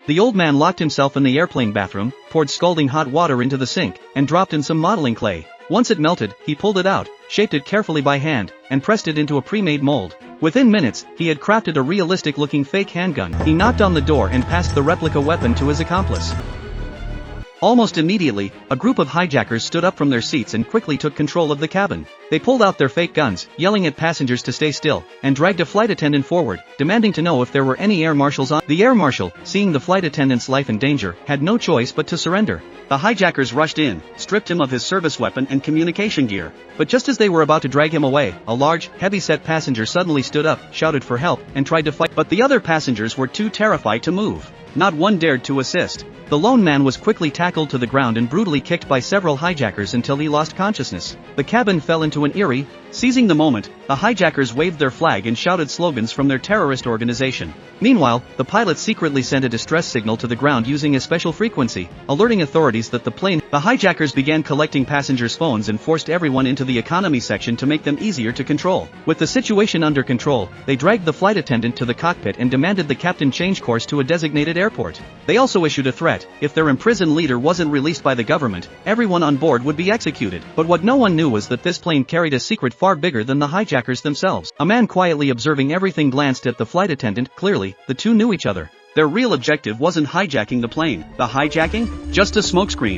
The old man locked himself in the airplane bathroom, poured scalding hot water into the sink, and dropped in some modeling clay. Once it melted, he pulled it out, shaped it carefully by hand, and pressed it into a pre-made mold. Within minutes, he had crafted a realistic-looking fake handgun. He knocked on the door and passed the replica weapon to his accomplice. Almost immediately, a group of hijackers stood up from their seats and quickly took control of the cabin. They pulled out their fake guns, yelling at passengers to stay still, and dragged a flight attendant forward, demanding to know if there were any air marshals on. The air marshal, seeing the flight attendant's life in danger, had no choice but to surrender. The hijackers rushed in, stripped him of his service weapon and communication gear. But just as they were about to drag him away, a large, heavy-set passenger suddenly stood up, shouted for help, and tried to fight. But the other passengers were too terrified to move. Not one dared to assist. The lone man was quickly tackled to the ground and brutally kicked by several hijackers until he lost consciousness. The cabin fell into an eerie. Seizing the moment, the hijackers waved their flag and shouted slogans from their terrorist organization. Meanwhile, the pilot secretly sent a distress signal to the ground using a special frequency, alerting authorities that the hijackers began collecting passengers' phones and forced everyone into the economy section to make them easier to control. With the situation under control, they dragged the flight attendant to the cockpit and demanded the captain change course to a designated airport. They also issued a threat: if their imprisoned leader wasn't released by the government, everyone on board would be executed. But what no one knew was that this plane carried a secret far bigger than the hijackers themselves. A man quietly observing everything glanced at the flight attendant. Clearly, the two knew each other. Their real objective wasn't hijacking the plane. The hijacking? Just a smokescreen.